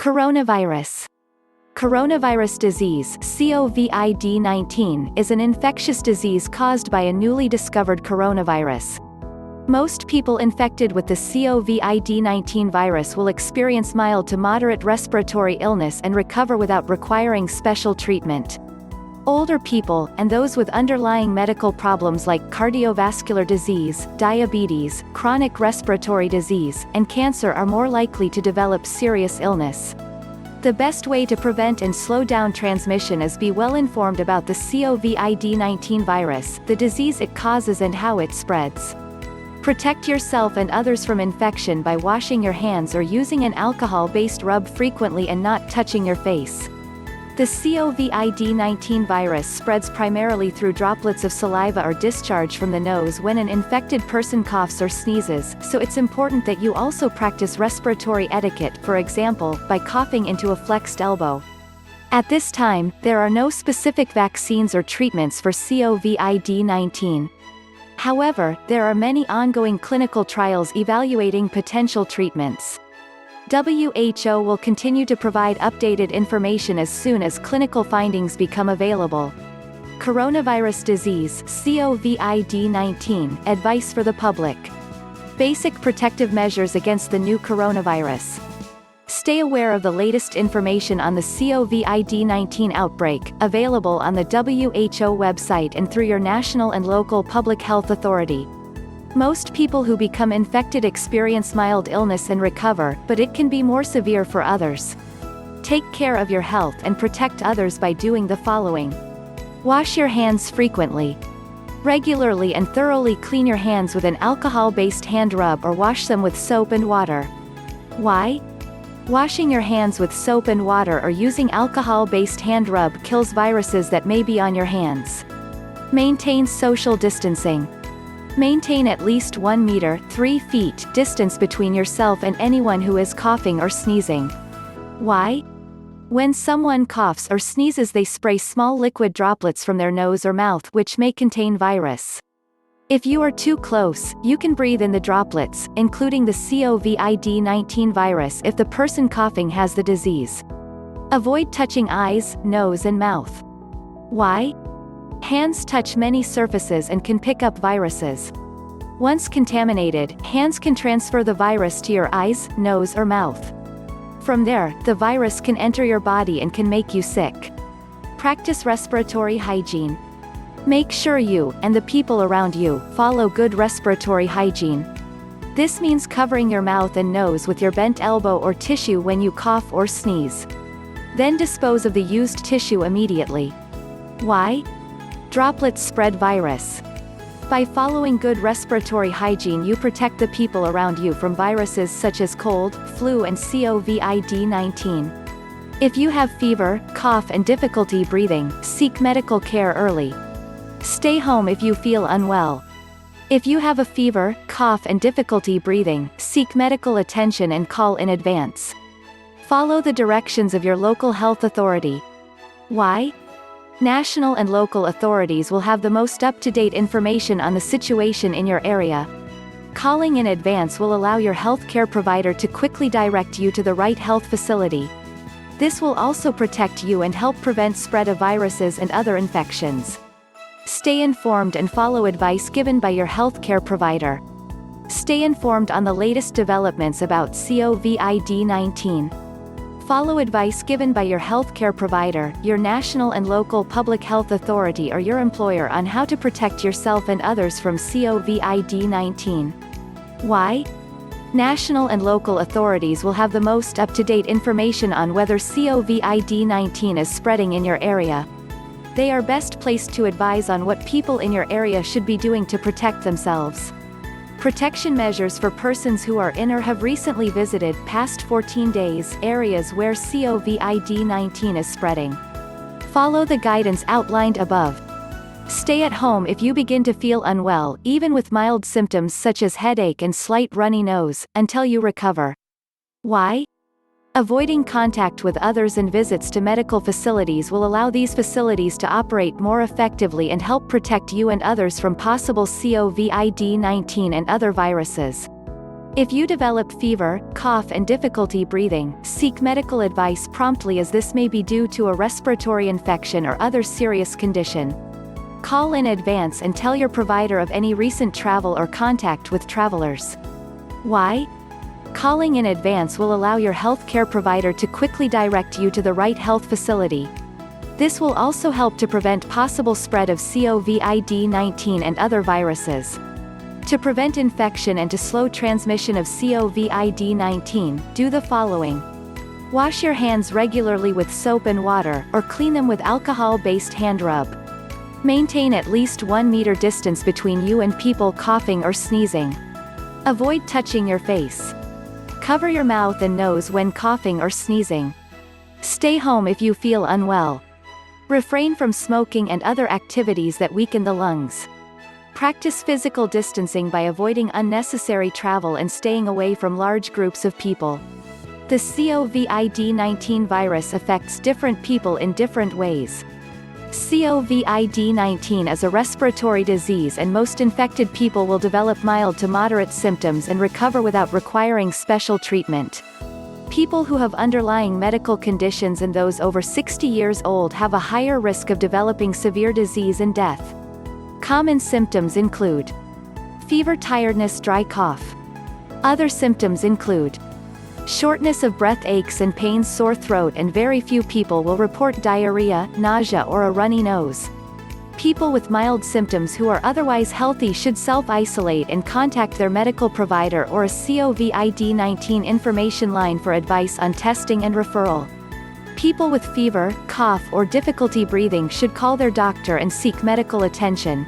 Coronavirus. Coronavirus disease (COVID-19) is an infectious disease caused by a newly discovered coronavirus. Most people infected with the COVID-19 virus will experience mild to moderate respiratory illness and recover without requiring special treatment. Older people, and those with underlying medical problems like cardiovascular disease, diabetes, chronic respiratory disease, and cancer are more likely to develop serious illness. The best way to prevent and slow down transmission is be well informed about the COVID-19 virus, the disease it causes and how it spreads. Protect yourself and others from infection by washing your hands or using an alcohol-based rub frequently and not touching your face. The COVID-19 virus spreads primarily through droplets of saliva or discharge from the nose when an infected person coughs or sneezes, so it's important that you also practice respiratory etiquette, for example, by coughing into a flexed elbow. At this time, there are no specific vaccines or treatments for COVID-19. However, there are many ongoing clinical trials evaluating potential treatments. WHO will continue to provide updated information as soon as clinical findings become available. Coronavirus disease (COVID-19) advice for the public. Basic protective measures against the new coronavirus. Stay aware of the latest information on the COVID-19 outbreak, available on the WHO website and through your national and local public health authority. Most people who become infected experience mild illness and recover, but it can be more severe for others. Take care of your health and protect others by doing the following. Wash your hands frequently. Regularly and thoroughly clean your hands with an alcohol-based hand rub or wash them with soap and water. Why? Washing your hands with soap and water or using alcohol-based hand rub kills viruses that may be on your hands. Maintain social distancing. Maintain at least 1 meter (3 feet) distance between yourself and anyone who is coughing or sneezing. Why? When someone coughs or sneezes, they spray small liquid droplets from their nose or mouth which may contain virus. If you are too close, you can breathe in the droplets, including the COVID-19 virus if the person coughing has the disease. Avoid touching eyes, nose and mouth. Why? Hands touch many surfaces and can pick up viruses. Once contaminated, hands can transfer the virus to your eyes, nose or mouth. From there, the virus can enter your body and can make you sick. Practice respiratory hygiene. Make sure you, and the people around you, follow good respiratory hygiene. This means covering your mouth and nose with your bent elbow or tissue when you cough or sneeze. Then dispose of the used tissue immediately. Why? Droplets spread virus. By following good respiratory hygiene, you protect the people around you from viruses such as cold, flu and COVID-19. If you have fever, cough and difficulty breathing, seek medical care early. Stay home if you feel unwell. If you have a fever, cough and difficulty breathing, seek medical attention and call in advance. Follow the directions of your local health authority. Why? National and local authorities will have the most up-to-date information on the situation in your area. Calling in advance will allow your healthcare provider to quickly direct you to the right health facility. This will also protect you and help prevent spread of viruses and other infections. Stay informed and follow advice given by your healthcare provider. Stay informed on the latest developments about COVID-19. Follow advice given by your healthcare provider, your national and local public health authority or your employer on how to protect yourself and others from COVID-19. Why? National and local authorities will have the most up-to-date information on whether COVID-19 is spreading in your area. They are best placed to advise on what people in your area should be doing to protect themselves. Protection measures for persons who are in or have recently visited past 14 days areas where COVID-19 is spreading. Follow the guidance outlined above. Stay at home if you begin to feel unwell, even with mild symptoms such as headache and slight runny nose, until you recover. Why? Avoiding contact with others and visits to medical facilities will allow these facilities to operate more effectively and help protect you and others from possible COVID-19 and other viruses. If you develop fever, cough and difficulty breathing, seek medical advice promptly as this may be due to a respiratory infection or other serious condition. Call in advance and tell your provider of any recent travel or contact with travelers. Why? Calling in advance will allow your healthcare provider to quickly direct you to the right health facility. This will also help to prevent possible spread of COVID-19 and other viruses. To prevent infection and to slow transmission of COVID-19, do the following. Wash your hands regularly with soap and water, or clean them with alcohol-based hand rub. Maintain at least 1 meter distance between you and people coughing or sneezing. Avoid touching your face. Cover your mouth and nose when coughing or sneezing. Stay home if you feel unwell. Refrain from smoking and other activities that weaken the lungs. Practice physical distancing by avoiding unnecessary travel and staying away from large groups of people. The COVID-19 virus affects different people in different ways. COVID-19 is a respiratory disease and most infected people will develop mild to moderate symptoms and recover without requiring special treatment. People who have underlying medical conditions and those over 60 years old have a higher risk of developing severe disease and death. Common symptoms include fever, tiredness, dry cough. Other symptoms include shortness of breath, aches and pains, sore throat, and very few people will report diarrhea, nausea or a runny nose. People with mild symptoms who are otherwise healthy should self-isolate and contact their medical provider or a COVID-19 information line for advice on testing and referral. People with fever, cough or difficulty breathing should call their doctor and seek medical attention.